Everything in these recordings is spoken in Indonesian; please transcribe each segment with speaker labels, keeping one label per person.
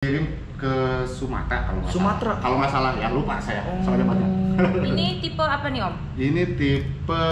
Speaker 1: Kirim ke Sumatera kalau nggak
Speaker 2: Sumatera?
Speaker 1: Kalau nggak salah ya, lupa saya soalnya banyak.
Speaker 3: Ini tipe apa nih Om?
Speaker 1: Ini tipe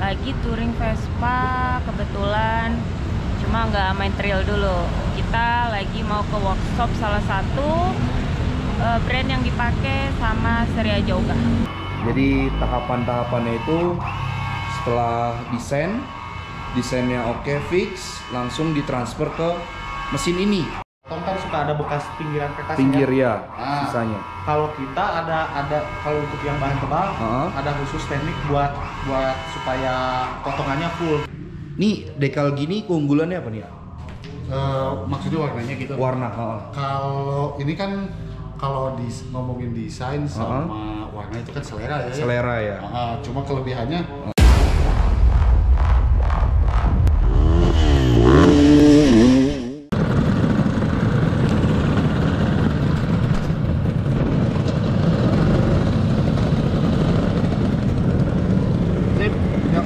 Speaker 3: Lagi touring Vespa kebetulan, cuma nggak main trail dulu. Kita lagi mau ke workshop salah satu brand yang dipakai sama Seria Jogja.
Speaker 2: Jadi tahapan-tahapannya itu setelah desainnya oke, fix, langsung ditransfer ke mesin ini.
Speaker 1: Tom kan suka ada bekas pinggiran kertas.
Speaker 2: Pinggir ya,
Speaker 1: Ah.
Speaker 2: sisanya.
Speaker 1: Kalau kita ada kalau untuk yang bahan tebal, ada khusus teknik buat supaya potongannya full.
Speaker 2: Nih dekal gini keunggulannya apa nih?
Speaker 1: Maksudnya warnanya gitu.
Speaker 2: Warna.
Speaker 1: Kalau ini kan kalau ngomongin desain sama warna itu kan selera ya.
Speaker 2: Selera ya.
Speaker 1: Cuma kelebihannya Sip, yuk.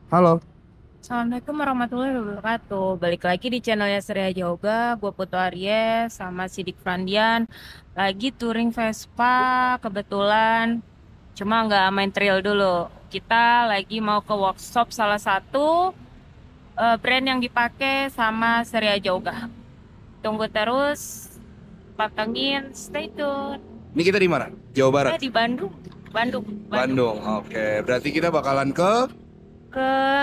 Speaker 2: Halo.
Speaker 3: Assalamualaikum warahmatullahi wabarakatuh. Balik lagi di channelnya Seria Jogja. Gue Putu Aries sama Sidik Frandian. Lagi touring Vespa kebetulan, cuma nggak main trail dulu. Kita lagi mau ke workshop salah satu brand yang dipakai sama Seria Jogja. Tunggu terus, pantengin, stay tune.
Speaker 2: Ini kita di mana? Jawa Barat.
Speaker 3: Di Bandung.
Speaker 2: Bandung. Oke, berarti kita bakalan ke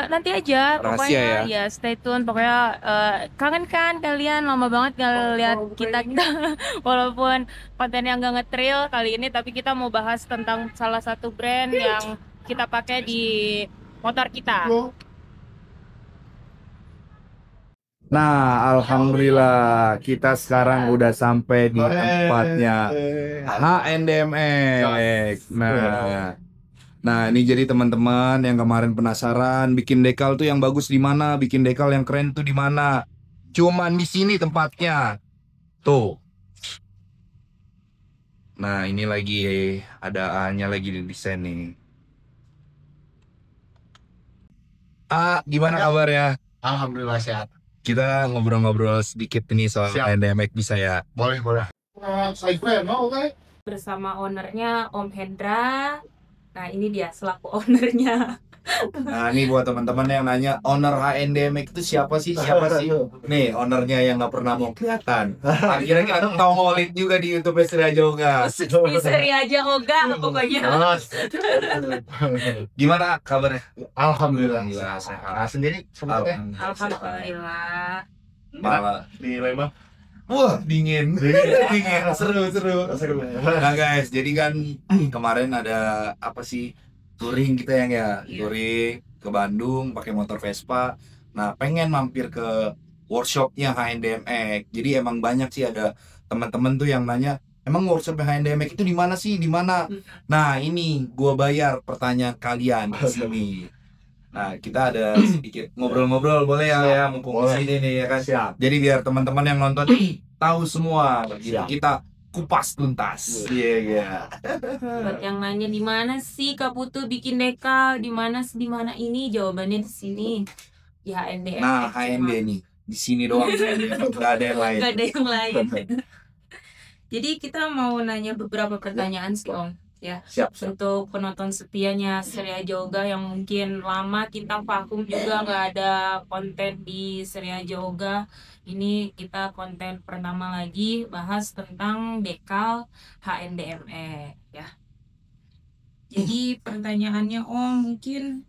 Speaker 3: Nanti aja
Speaker 2: Rahasia
Speaker 3: pokoknya
Speaker 2: ya?
Speaker 3: stay tune pokoknya. Kangen kan kalian, lama banget gak lihat kita walaupun kontennya nggak nge-trail kali ini, tapi kita mau bahas tentang salah satu brand yang kita pakai di motor kita.
Speaker 2: Nah, alhamdulillah kita sekarang udah sampai di tempatnya HNDMX. Nah, ini jadi teman-teman yang kemarin penasaran bikin dekal tuh yang bagus di mana, bikin dekal yang keren tuh di mana. Cuman di sini tempatnya. Tuh. Nah, ini lagi ada A-nya lagi di desain nih. Gimana kabarnya?
Speaker 1: Alhamdulillah sehat.
Speaker 2: Kita ngobrol-ngobrol sedikit ini soal
Speaker 1: Siap.
Speaker 2: HNDMX bisa ya?
Speaker 1: Boleh.
Speaker 3: Bersama ownernya Om Hendra. Nah, ini dia selaku ownernya.
Speaker 2: Nah, ini buat teman-teman yang nanya owner HNDMX itu siapa sih? Nih, ownernya yang nggak pernah mau kelihatan. Akhirnya kita tongolin juga di YouTube Seria Jogja.
Speaker 3: Di Seria Jogja pokoknya.
Speaker 2: Gimana kabarnya?
Speaker 1: Alhamdulillah.
Speaker 2: Sehat.
Speaker 1: Sendiri sebenarnya
Speaker 3: Alhamdulillah.
Speaker 2: Malah
Speaker 1: di Lembang.
Speaker 2: wah dingin. Seru. Nah guys, jadi kan kemarin ada apa sih touring kita yang touring ke Bandung pakai motor Vespa. Nah pengen mampir ke workshopnya HNDMX. Jadi emang banyak sih ada teman-teman tuh yang nanya, emang workshop HNDMX itu di mana sih? Di mana? Nah ini gua bayar pertanyaan kalian di sini. Nah, kita ada sedikit ngobrol-ngobrol boleh ya, mumpung di sini nih ya kan.
Speaker 1: Siap.
Speaker 2: Jadi biar teman-teman yang nonton tahu semua.
Speaker 4: Siap.
Speaker 2: Kita kupas tuntas. Iya.
Speaker 3: Buat yang nanya di mana sih Kak Putu bikin dekal, di mana ini, jawabannya di sini. Di HND.
Speaker 2: Nah, HND nih di sini doang. Nggak ada yang lain.
Speaker 3: Gak ada yang lain. Jadi kita mau nanya beberapa pertanyaan sih Om. Ya,
Speaker 4: Siap.
Speaker 3: untuk penonton setianya Surya Yoga yang mungkin lama kita vakum juga nggak ada konten di Surya Yoga. Ini kita konten pertama lagi bahas tentang dekal HNDME ya. Jadi pertanyaannya Om, mungkin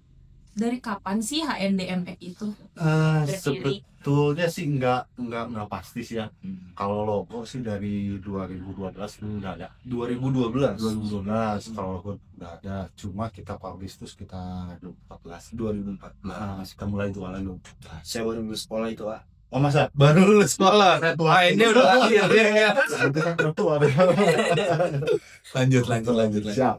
Speaker 3: dari kapan sih HNDME itu berdiri?
Speaker 4: Sebetulnya sih nggak pasti sih ya. Kalau logo sih dari 2012 itu udah ada.
Speaker 2: 2012.
Speaker 4: 2012 kalau logo udah ada. Cuma kita publish itu sekitar 2014.
Speaker 2: 2014.
Speaker 4: Nah, kita mulai jualan 2014.
Speaker 2: Saya baru lulus sekolah itu, Pak.
Speaker 4: Oh masa?
Speaker 2: Baru lulus sekolah.
Speaker 4: Saya tua.
Speaker 2: Ini udah lahir ya.
Speaker 4: Itu kan tua.
Speaker 2: Lanjut.
Speaker 4: Siap.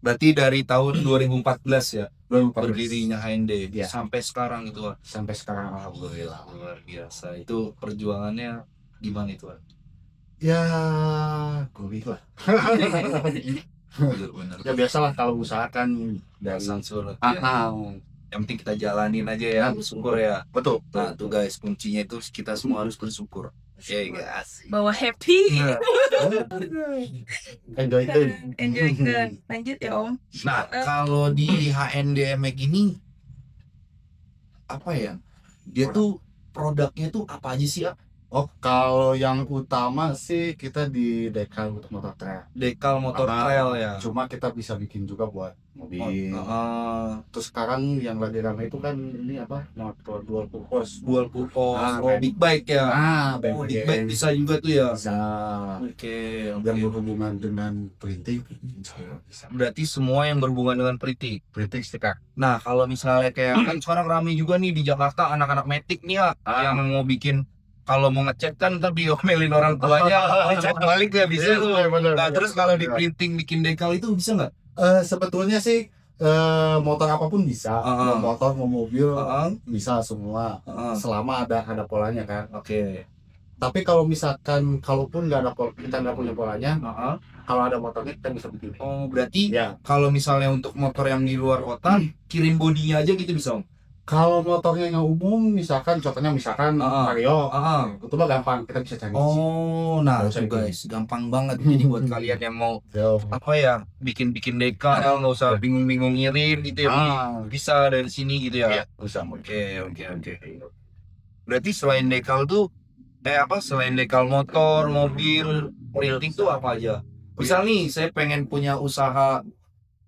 Speaker 2: Berarti dari tahun 2014 ya
Speaker 4: 2014.
Speaker 2: berdirinya HND
Speaker 4: Iya.
Speaker 2: sampai sekarang itu, Pak.
Speaker 4: Sampai sekarang alhamdulillah.
Speaker 2: Luar biasa. Itu perjuangannya gimana itu, Pak?
Speaker 4: Ya, gurih lah.
Speaker 2: Bener.
Speaker 4: Ya biasalah kalau usaha kan dari
Speaker 2: Pasang surut. Ya. Yang penting kita jalanin aja ya, bersyukur ya.
Speaker 4: betul.
Speaker 2: Nah, tuh guys, kuncinya itu kita semua harus bersyukur. Ya, guys.
Speaker 3: Bawa happy,
Speaker 4: Enjoy it.
Speaker 3: enjoy kan. Lanjut ya Om.
Speaker 2: Nah, kalau di HNDMX ini apa ya? Dia tuh produknya tuh apa aja sih, ya?
Speaker 4: Oh, kalau yang utama sih kita di dekal untuk motor trail.
Speaker 2: Dekal motor
Speaker 4: Karena
Speaker 2: trail ya.
Speaker 4: Cuma kita bisa bikin juga buat mobil.
Speaker 2: Oh,
Speaker 4: Terus sekarang yang lagi ramai itu kan ini apa? Motor dual purpose.
Speaker 2: dual purpose,
Speaker 4: kayak
Speaker 2: big bike ya.
Speaker 4: Big
Speaker 2: Big bike bisa juga tuh ya.
Speaker 4: bisa.
Speaker 2: Oke.
Speaker 4: Yang berhubungan dengan printing bisa.
Speaker 2: Berarti semua yang berhubungan dengan printing.
Speaker 4: Printing stiker.
Speaker 2: Nah, kalau misalnya kayak kan sekarang rame juga nih di Jakarta anak-anak metik nih ya yang mau bikin, kalau mau ngecek kan ntar diomelin orang tuanya, ngecek balik ya bisa tuh. Nah, terus kalau di printing bikin dekal itu bisa nggak?
Speaker 4: Sebetulnya sih motor apapun bisa, mau motor mau mobil bisa semua, selama ada polanya kan.
Speaker 2: Oke.
Speaker 4: Tapi kalau misalkan kalaupun nggak ada kita nggak punya polanya, kalau ada motornya kita bisa bikin.
Speaker 2: Oh, berarti
Speaker 4: Ya,
Speaker 2: kalau misalnya untuk motor yang di luar kota kirim bodinya aja gitu bisa, Om?
Speaker 4: kalau motornya yang umum, misalkan contohnya Vario, itu mah gampang, kita bisa cari.
Speaker 2: Oh, nah
Speaker 4: Nggak usah
Speaker 2: tuh guys, gampang banget. Jadi buat kalian yang mau apa ya, bikin dekal, nggak usah bingung-bingung ngirim gitu ya, bisa dari sini gitu ya.
Speaker 4: Bisa.
Speaker 2: Oke. Berarti selain dekal tuh selain dekal motor, mobil, printing tuh apa aja? Misal nih saya pengen punya usaha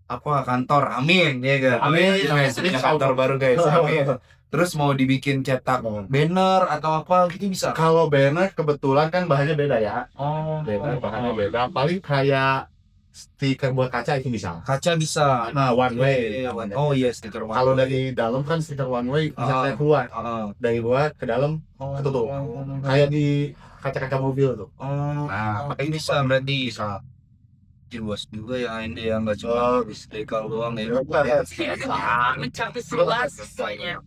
Speaker 2: kantor, amin ya kan?
Speaker 4: Amin.
Speaker 2: Punya kantor baru guys, amin. Terus mau dibikin cetak banner atau apa gitu bisa?
Speaker 4: Kalau banner kebetulan kan bahannya beda ya.
Speaker 2: Oh,
Speaker 4: Bahannya beda. Paling kayak stiker buat kaca itu bisa.
Speaker 2: kaca bisa.
Speaker 4: Nah, one way.
Speaker 2: Oh iya, stiker one
Speaker 4: Kalau
Speaker 2: way.
Speaker 4: dari dalam kan stiker one way bisa kayak keluar. Dari luar ke dalam ketutup. Kayak di kaca-kaca mobil tuh.
Speaker 2: Nah, pakai bisa berarti.
Speaker 4: Bisa.
Speaker 2: Luas juga ya ini yang nggak cuma dekal doang ya.
Speaker 3: Mencapai luas semuanya.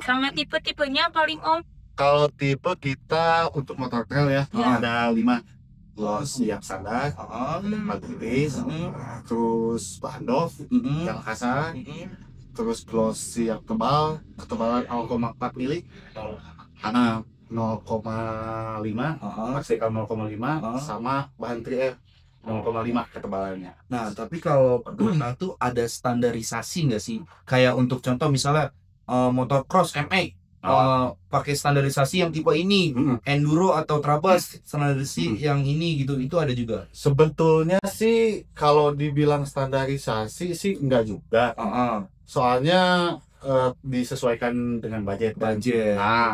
Speaker 3: Sama tipe-tipenya paling Om.
Speaker 4: Kalau tipe kita untuk motor trail ya, ada 5. Gloss yang standar, magnetis, terus bahan doff yang kasar, terus gloss yang tebal, ketebalan 0,4 mili, 0,5, maksimal 0,5, sama bahan 3R 0,5 ketebalannya.
Speaker 2: Nah, tapi kalau pernah tuh ada standarisasi nggak sih? Kayak untuk contoh misalnya motor cross MA pakai standarisasi yang tipe ini, enduro atau trabas standarisasi yang ini gitu, itu ada juga.
Speaker 4: Sebetulnya sih kalau dibilang standarisasi sih enggak juga. Soalnya disesuaikan dengan budget. Nah,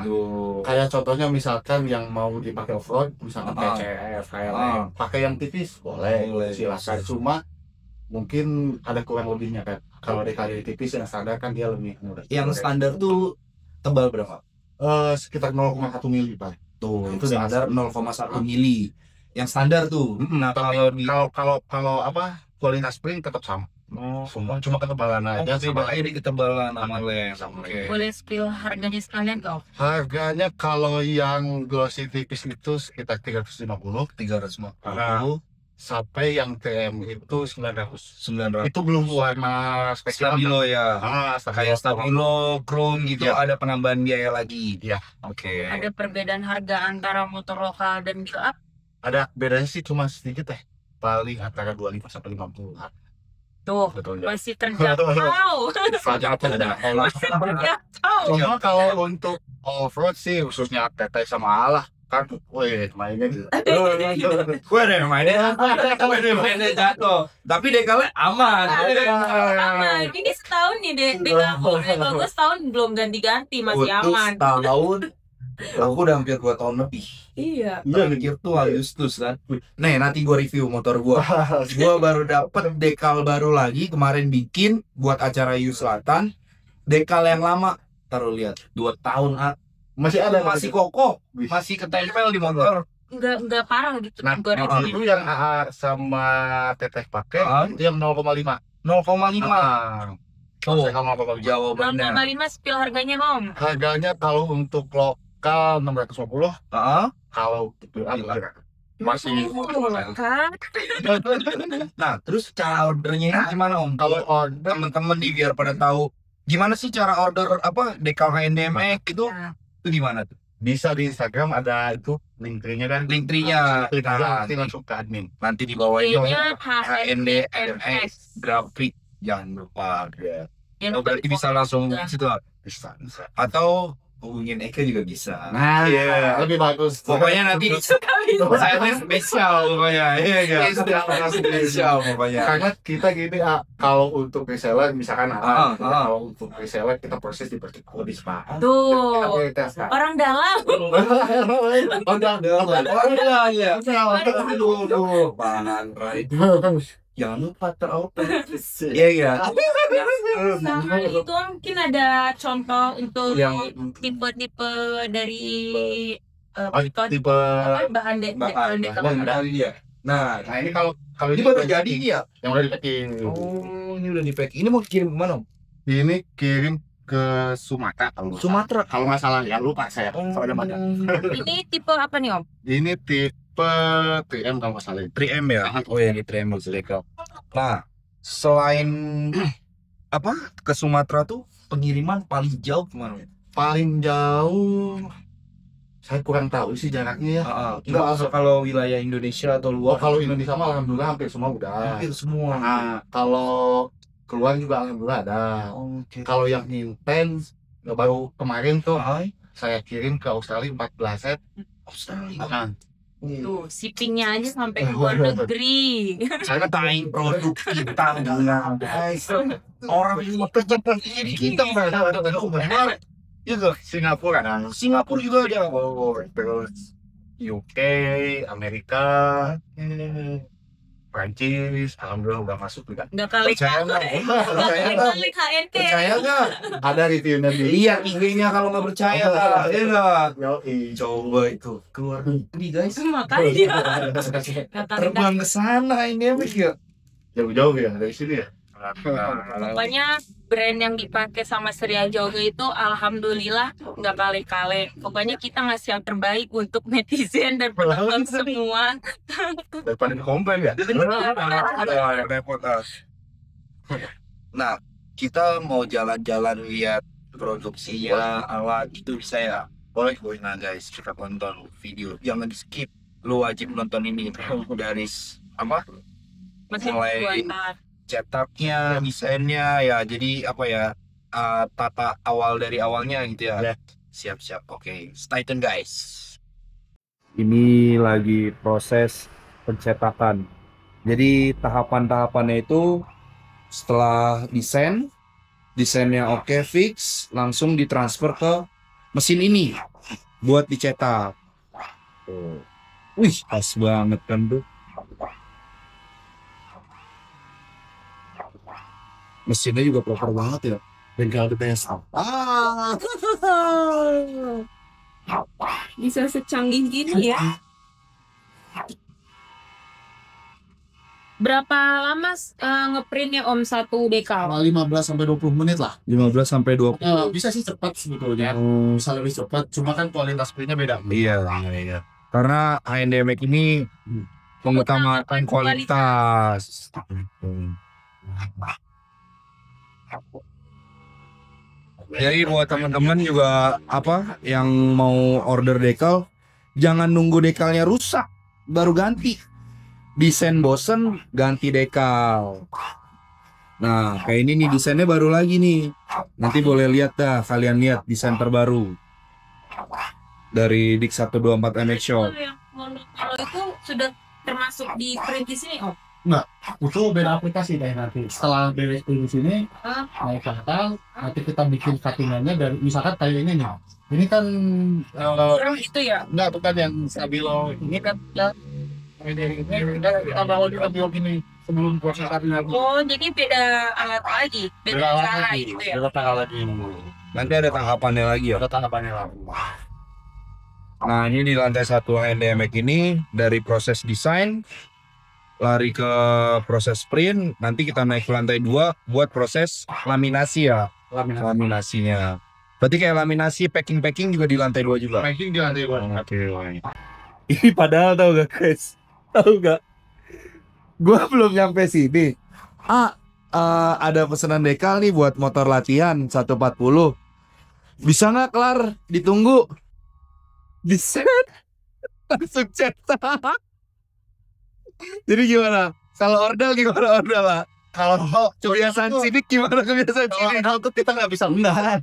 Speaker 2: Gitu.
Speaker 4: kayak contohnya misalkan yang mau dipakai off-road, misalkan PCF, KLM, pakai yang tipis boleh, silakan. Cuma mungkin ada kurang lebihnya kan. Kalau dekal tipis yang standar kan dia lebih mudah.
Speaker 2: Yang standar tuh tebal berapa?
Speaker 4: Sekitar 0,1 mili Pak.
Speaker 2: Tuh,
Speaker 4: Itu
Speaker 2: itu standar 0,1 mili. Yang standar tuh. Nah, kalau di
Speaker 4: Kalau kualitas spring tetap sama. Cuma ketebalan aja sih.
Speaker 2: Coba ini ketebalan sama lem. Oke.
Speaker 3: Boleh spill harganya sekalian kok?
Speaker 4: Harganya kalau yang glossy tipis itu sekitar 350.
Speaker 2: 350.
Speaker 4: Sampai yang TM itu 900.
Speaker 2: 900.
Speaker 4: Itu belum warna spesial.
Speaker 2: Stabilo ya. Kayak stabilo, chrome gitu,
Speaker 4: Ya.
Speaker 2: ada penambahan biaya lagi.
Speaker 4: Iya.
Speaker 2: Oke.
Speaker 3: Ada perbedaan harga antara motor lokal dan build up?
Speaker 4: Ada bedanya sih cuma sedikit paling antara 25 sampai 50.
Speaker 3: Tuh,
Speaker 4: Betul ya.
Speaker 3: masih terjangkau.
Speaker 4: Pelajaran ada.
Speaker 3: Terjangkau.
Speaker 4: Cuma kalau untuk off-road sih khususnya TT sama Allah kan, wih mainnya gitu.
Speaker 2: Gue ada yang mainnya jatuh. Tapi dekalnya aman.
Speaker 3: Aman. Ini setahun nih dekal gue setahun belum ganti-ganti, masih aman.
Speaker 2: Tahun. Aku udah hampir 2 tahun lebih.
Speaker 3: Iya.
Speaker 2: Terakhir tuh Agustus kan. Nih nanti gue review motor gue. Gue baru dapet dekal baru lagi kemarin bikin buat acara Yu Selatan. Dekal yang lama, taruh lihat 2 tahun
Speaker 4: Masih ada,
Speaker 2: masih kokoh, masih ketempel di motor.
Speaker 3: Enggak parah gitu.
Speaker 4: Nah,
Speaker 3: Gua review.
Speaker 4: itu yang AA sama Teteh pakai itu yang 0,5.
Speaker 2: 0,5. Tuh,
Speaker 4: Saya kalau 0,5.
Speaker 2: jawabannya.
Speaker 3: 0,5 spill harganya Om.
Speaker 4: Harganya kalau untuk lokal 650, kalau itu masih
Speaker 3: Kan?
Speaker 2: Nah, terus cara ordernya gimana Om?
Speaker 4: kalau order
Speaker 2: Temen-temen nih biar pada tahu gimana sih cara order dekal HNDMX itu gimana tuh?
Speaker 4: bisa di Instagram ada itu link tree-nya kan.
Speaker 2: Link tree-nya.
Speaker 4: Klik aja nanti langsung ke admin.
Speaker 2: Nanti di bawahnya
Speaker 3: Kayaknya
Speaker 2: HNDMX grafik jangan lupa.
Speaker 3: Ya,
Speaker 2: Oh, berarti bisa langsung
Speaker 3: juga.
Speaker 2: situ
Speaker 4: Bisa.
Speaker 2: atau hubungin Eka juga bisa.
Speaker 4: Nah, iya, lebih bagus.
Speaker 2: Pokoknya nanti saya spesial pokoknya. Iya spesial pokoknya.
Speaker 4: Karena kita gini kalau untuk reseller misalkan kalau untuk reseller kita proses di sepakat.
Speaker 3: Tuh.
Speaker 4: Kita
Speaker 3: Orang dalam.
Speaker 2: ya. Aduh, Panan Rai. Jangan lupa teroper. Iya ya.
Speaker 3: Sama itu mungkin ada contoh untuk
Speaker 4: Yang
Speaker 3: tipe-tipe dari
Speaker 4: tipe
Speaker 3: bahan
Speaker 2: Bahan dia. Nah,
Speaker 4: ini kalau
Speaker 2: ini baru jadi ya.
Speaker 4: yang udah di-packing.
Speaker 2: Oh, ini udah di pack. Ini mau kirim kemana? Om?
Speaker 4: Ini kirim ke Sumatera
Speaker 2: Sumatera.
Speaker 4: kalau nggak salah ya, lupa saya soalnya mana.
Speaker 3: Ini tipe apa nih Om?
Speaker 4: Ini tipe 3M kalau nggak salah.
Speaker 2: 3M ya? Oh ya, ini 3M legal. Nah, selain ke Sumatera tuh pengiriman paling jauh kemana?
Speaker 4: Paling jauh saya kurang tahu sih jaraknya ya.
Speaker 2: Enggak, kalau wilayah Indonesia atau luar.
Speaker 4: Kalau Indonesia mah alhamdulillah hampir semua udah.
Speaker 2: Hampir semua.
Speaker 4: Nah, kalau keluar juga alhamdulillah ada.
Speaker 2: Oke.
Speaker 4: Kalau yang intens baru kemarin tuh saya kirim ke Australia 14 set.
Speaker 2: Australia.
Speaker 4: Nah,
Speaker 3: Tuh, shippingnya aja sampai ke luar negeri.
Speaker 2: Saya tain produk kita guys. Orang ini kerja di kita benar. Itu
Speaker 4: Singapura kan.
Speaker 2: Singapura juga ada.
Speaker 4: Terus UK, Amerika, Prancis, alhamdulillah udah masuk juga.
Speaker 3: Nggak kali
Speaker 2: Percaya nggak?
Speaker 3: kali HNT.
Speaker 2: Percaya nggak?
Speaker 4: Ada reviewnya di
Speaker 2: Lihat IG-nya kalau nggak percaya lah. Iya nggak?
Speaker 4: Yoi.
Speaker 2: Coba itu keluar negeri guys.
Speaker 3: Makanya
Speaker 2: Terbang ke sana ini apa ya?
Speaker 4: Jauh-jauh ya dari sini ya.
Speaker 3: pokoknya brand yang dipakai sama Surya Yoga itu alhamdulillah nggak kali-kali. Pokoknya kita ngasih yang terbaik untuk netizen dan penonton semua.
Speaker 4: Daripada komplain ya.
Speaker 2: Repot. Nah, kita mau jalan-jalan lihat produksinya alat itu bisa ya. Boleh. Nah guys, kita tonton video. Jangan di skip. Lu wajib nonton ini dari
Speaker 3: Mesin
Speaker 2: mulai
Speaker 3: buatan.
Speaker 2: cetaknya, desainnya ya. Jadi tata awal dari awalnya gitu ya. Siap-siap. Oke, stay tune guys. Ini lagi proses pencetakan. Jadi tahapan-tahapannya itu setelah desainnya oke, fix, langsung ditransfer ke mesin ini buat dicetak. Wih, pas banget kan tuh. Mesinnya juga proper banget ya.
Speaker 4: Bengkel BTS.
Speaker 3: Bisa secanggih gini ya. Berapa lama ngeprintnya Om satu dekal?
Speaker 4: 15 sampai 20 menit lah.
Speaker 2: 15 sampai 20.
Speaker 4: Bisa sih cepat sebetulnya. Bisa lebih cepat, cuma kan kualitas printnya beda.
Speaker 2: Iya, iya. Karena HNDMX ini mengutamakan kualitas. Jadi buat teman-teman juga apa yang mau order dekal, jangan nunggu dekalnya rusak baru ganti. Desain bosen ganti dekal. Nah, kayak ini nih desainnya baru lagi nih. Nanti boleh lihat dah, kalian lihat desain terbaru dari Dik 124 MX Shop.
Speaker 3: Kalau itu sudah termasuk di print di sini Om?
Speaker 4: Itu beda aplikasi deh nanti. Setelah beres di sini, naik ke atas, nanti kita bikin cuttingannya dari misalkan kayak ini nih. Ini kan
Speaker 3: Itu ya?
Speaker 4: enggak bukan yang stabilo. Ini kan ya ini kita bawa di stabilo gini sebelum proses cuttingan.
Speaker 3: Oh, jadi beda alat lagi, beda cara gitu ya?
Speaker 4: Beda tanggal lagi.
Speaker 2: Nanti ada tahapannya lagi ya.
Speaker 4: Ada tanggapannya lagi.
Speaker 2: Nah, ini di lantai 1 HNDMX ini dari proses desain lari ke proses print, nanti kita naik ke lantai 2 buat proses laminasi ya. Laminasinya. Berarti kayak laminasi packing juga di lantai 2 juga.
Speaker 4: Packing di lantai 2.
Speaker 2: Oke. Ini padahal tahu gak guys? Tahu gak? Gua belum nyampe sini. Ada pesanan dekal nih buat motor latihan 140. Bisa nggak kelar? Ditunggu. Bisa. Langsung cetak. Jadi gimana? Kalau ordal gimana ordal lah?
Speaker 4: Kalau
Speaker 2: Kebiasaan sidik gimana kebiasaan sidik?
Speaker 4: kalau itu kita nggak bisa undang.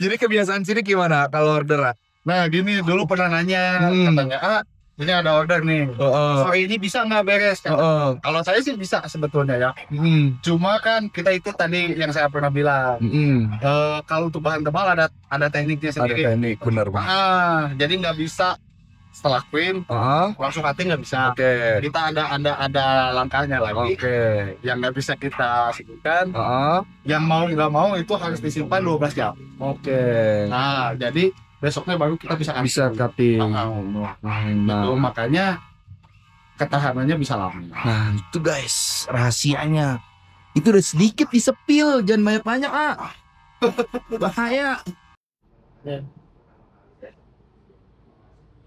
Speaker 2: Jadi kebiasaan sidik gimana kalau order lah?
Speaker 4: Nah gini dulu pernah nanya katanya ini ada order nih. Sore ini bisa nggak beres? Kalau saya sih bisa sebetulnya ya. Cuma kan kita itu tadi yang saya pernah bilang. Kalau untuk bahan tebal ada tekniknya sendiri.
Speaker 2: Ada teknik bener Bang.
Speaker 4: Jadi nggak bisa setelah print langsung cutting nggak bisa.
Speaker 2: Oke.
Speaker 4: Kita ada langkahnya lagi.
Speaker 2: Oke.
Speaker 4: Yang nggak bisa kita sebutkan.
Speaker 2: Heeh.
Speaker 4: Yang mau nggak mau itu harus disimpan 12 jam.
Speaker 2: Oke.
Speaker 4: Nah jadi besoknya baru kita bisa
Speaker 2: Bisa cutting.
Speaker 4: Nah, makanya ketahanannya bisa lama.
Speaker 2: Nah, itu guys, rahasianya. Itu udah sedikit disepil, jangan banyak-banyak, bahaya.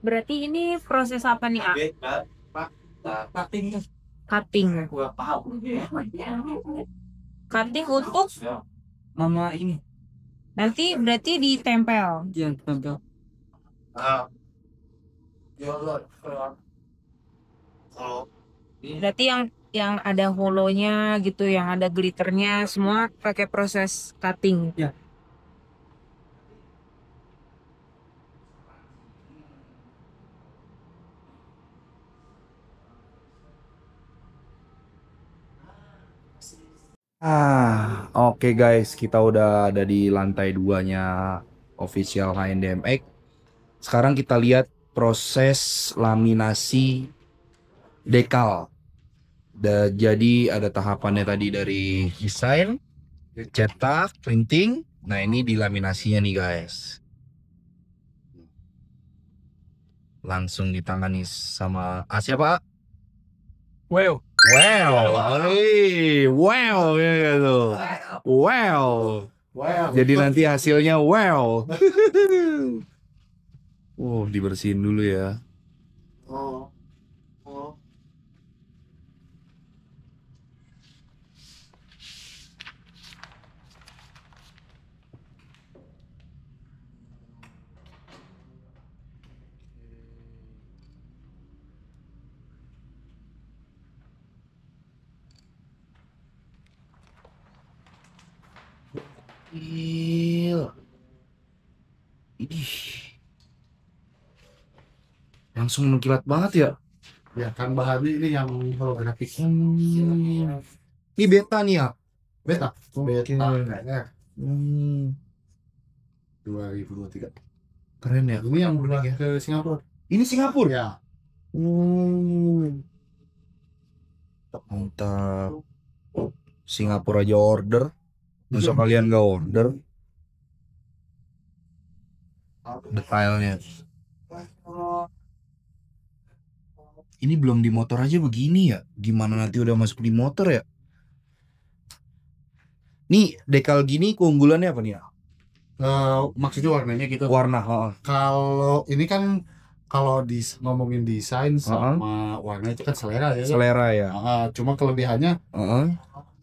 Speaker 3: Berarti ini proses apa nih,
Speaker 4: Cutting.
Speaker 3: Cutting. Cutting untuk
Speaker 5: Mama ini
Speaker 3: nanti berarti ditempel.
Speaker 5: yang tempel.
Speaker 3: Berarti yang ada holonya gitu, yang ada glitternya, semua pakai proses cutting.
Speaker 5: Ya.
Speaker 2: Oke guys, kita udah ada di lantai 2-nya official HNDMX. Sekarang kita lihat proses laminasi dekal. Jadi ada tahapannya tadi dari desain, cetak, printing. Nah ini di laminasinya nih guys. Langsung ditangani sama siapa?
Speaker 5: Wow.
Speaker 2: Wow gitu. Wow. Jadi nanti hasilnya wow. Dibersihin dulu ya. Idih. Langsung mengkilat banget ya.
Speaker 4: Ya kan bahannya ini yang holografik.
Speaker 2: Ini beta nih ya.
Speaker 4: Beta.
Speaker 2: Oke.
Speaker 4: Kayaknya
Speaker 2: 2023. Keren ya.
Speaker 4: ini yang udah ke Singapura.
Speaker 2: Ini Singapura.
Speaker 4: Ya.
Speaker 2: Mantap. Singapura aja order. Masa kalian gak order? Detailnya. Ini belum di motor aja begini ya. Gimana nanti udah masuk di motor ya? Nih dekal gini keunggulannya apa nih ya?
Speaker 4: Maksudnya warnanya gitu.
Speaker 2: Warna,
Speaker 4: Kalau ini kan kalau ngomongin desain sama warna itu kan selera ya.
Speaker 2: selera ya.
Speaker 4: Cuma kelebihannya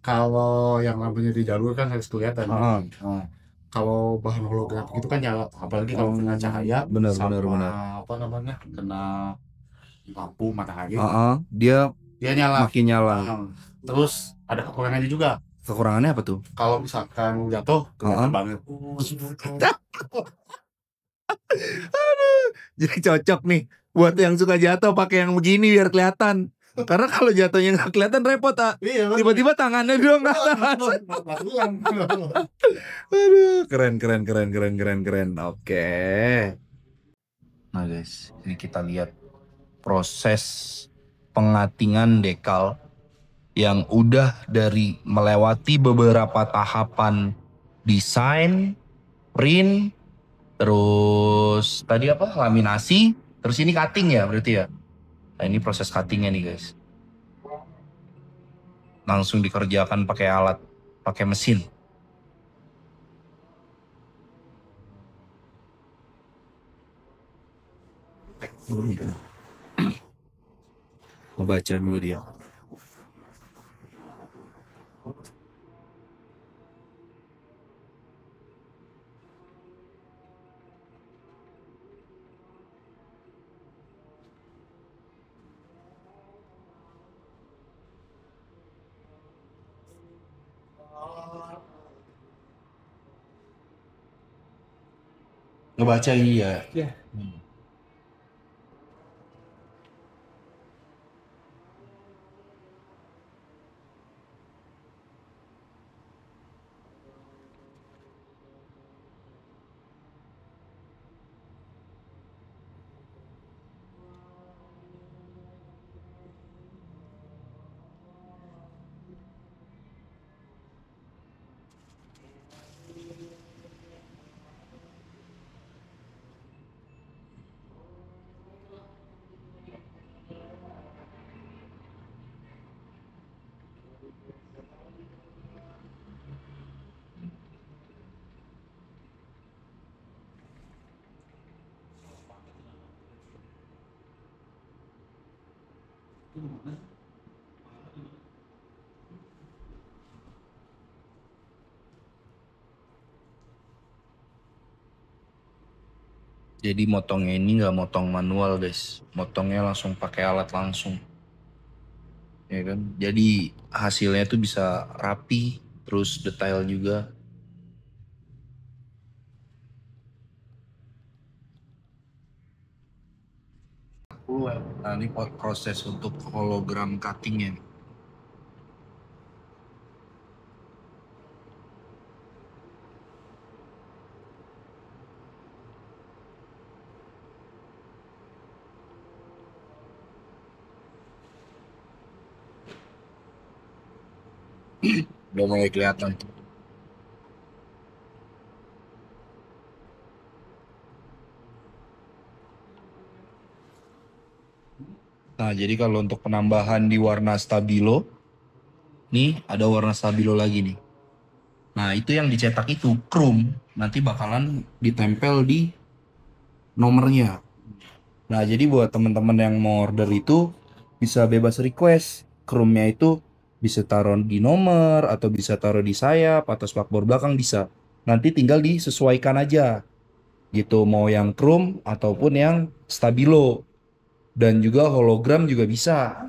Speaker 4: kalau yang lampunya di jalur kan harus kelihatan. Kalau bahan hologram itu kan nyala, apalagi kalau kena cahaya,
Speaker 2: benar.
Speaker 4: apa namanya, kena lampu matahari,
Speaker 2: dia
Speaker 4: nyala.
Speaker 2: makin nyala.
Speaker 4: Terus ada kekurangannya juga.
Speaker 2: Kekurangannya apa tuh?
Speaker 4: Kalau misalkan jatuh, kelihatan banget.
Speaker 2: Jadi cocok nih buat yang suka jatuh pakai yang begini biar kelihatan. Karena kalau jatuhnya nggak kelihatan repot
Speaker 4: Iya,
Speaker 2: tiba-tiba tangannya doang aduh, keren. Oke. Nah guys, ini kita lihat proses pengatingan dekal yang udah dari melewati beberapa tahapan desain, print, terus tadi apa? Laminasi, terus ini cutting ya berarti ya. Nah ini proses cuttingnya nih guys. Langsung dikerjakan pakai alat, pakai mesin. Membaca dulu dia. Ngebaca iya. Jadi motongnya ini nggak motong manual guys, motongnya langsung pakai alat langsung, ya kan? Jadi hasilnya tuh bisa rapi, terus detail juga. Nah ini proses untuk hologram cuttingnya. Udah mulai kelihatan. Nah, jadi kalau untuk penambahan di warna stabilo, nih ada warna stabilo lagi nih. Nah, itu yang dicetak itu chrome, nanti bakalan ditempel di nomornya. Nah, jadi buat teman-teman yang mau order itu bisa bebas request. Chrome-nya itu bisa taruh di nomor atau bisa taruh di sayap atau spakbor belakang bisa. Nanti tinggal disesuaikan aja. Gitu, mau yang chrome ataupun yang stabilo. Dan juga hologram juga bisa.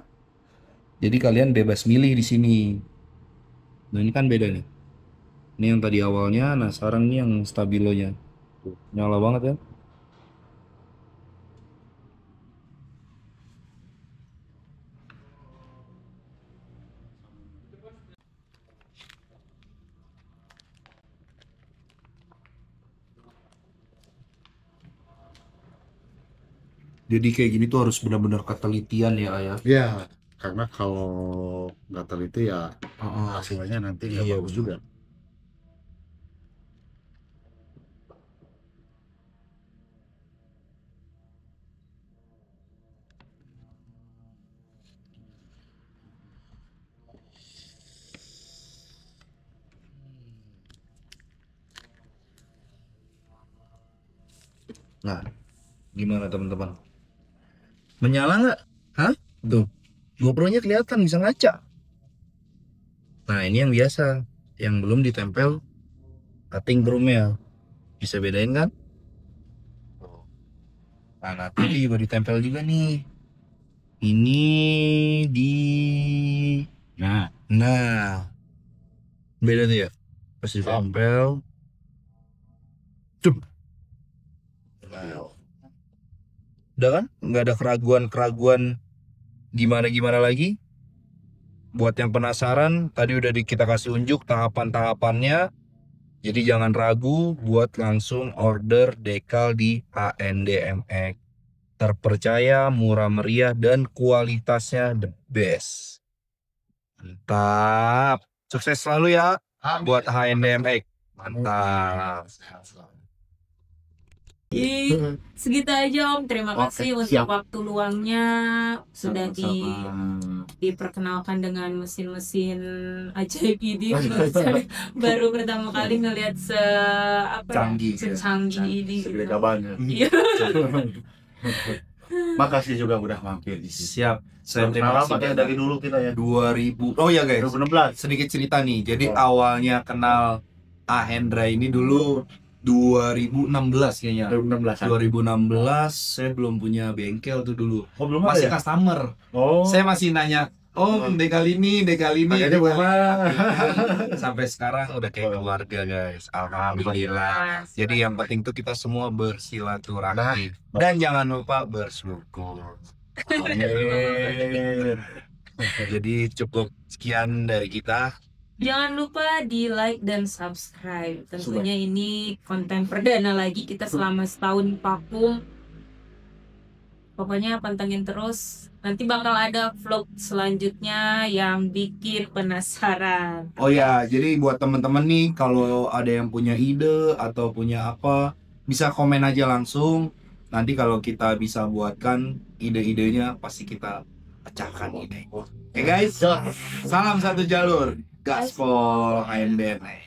Speaker 2: Jadi kalian bebas milih di sini. Nah, ini kan beda nih. Ini yang tadi awalnya, nah sekarang ini yang stabilonya. Tuh, nyala banget ya. Jadi kayak gini tuh harus benar-benar ketelitian ya, Ayah.
Speaker 4: Iya, karena kalau nggak teliti ya hasilnya nanti nggak
Speaker 2: Iya,
Speaker 4: bagus juga.
Speaker 2: Nah, gimana teman-teman? Menyala nggak? Hah? Tuh, GoPro-nya kelihatan bisa ngaca. Nah, ini yang biasa, yang belum ditempel cutting broomnya. Bisa bedain kan? Nah, nanti juga ditempel juga nih. Ini di nah beda tuh ya. Pas ditempel. Cup. Nah. Udah kan? Nggak ada keraguan gimana lagi. Buat yang penasaran, tadi udah kita kasih unjuk tahapan-tahapannya. Jadi jangan ragu buat langsung order dekal di HNDMX. Terpercaya, murah meriah, dan kualitasnya the best. Mantap. Sukses selalu ya buat HNDMX. Mantap.
Speaker 3: Segitu aja Om. Terima kasih untuk waktu luangnya sudah diperkenalkan dengan mesin-mesin ajaib ini. Baru pertama kali ngelihat secanggih ini.
Speaker 4: Segede kabarnya. Makasih juga udah mampir di sini.
Speaker 2: Siap. Saya terima kasih
Speaker 4: dari dulu kita ya.
Speaker 2: 2000. Oh ya guys.
Speaker 4: 2016.
Speaker 2: Sedikit cerita nih. Jadi awalnya kenal Hendra ini dulu 2016 kayaknya. 2016 saya belum punya bengkel tuh dulu.
Speaker 4: Oh, belum
Speaker 2: masih
Speaker 4: ada ya?
Speaker 2: customer.
Speaker 4: Oh.
Speaker 2: Saya masih nanya, dekal ini.
Speaker 4: Makanya
Speaker 2: Sampai sekarang udah kayak keluarga guys. Alhamdulillah. Jadi yang penting tuh kita semua bersilaturahmi dan jangan lupa bersyukur.
Speaker 4: Amin.
Speaker 2: Jadi cukup sekian dari kita.
Speaker 3: Jangan lupa di like dan subscribe. Tentunya ini konten perdana lagi kita selama setahun vakum. Pokoknya pantengin terus. Nanti bakal ada vlog selanjutnya yang bikin penasaran.
Speaker 2: Oh ya, jadi buat teman-teman nih kalau ada yang punya ide atau punya apa, bisa komen aja langsung. Nanti kalau kita bisa buatkan ide-idenya, pasti kita pecahkan ide. Oke guys, salam satu jalur. Gaspol HNDMX.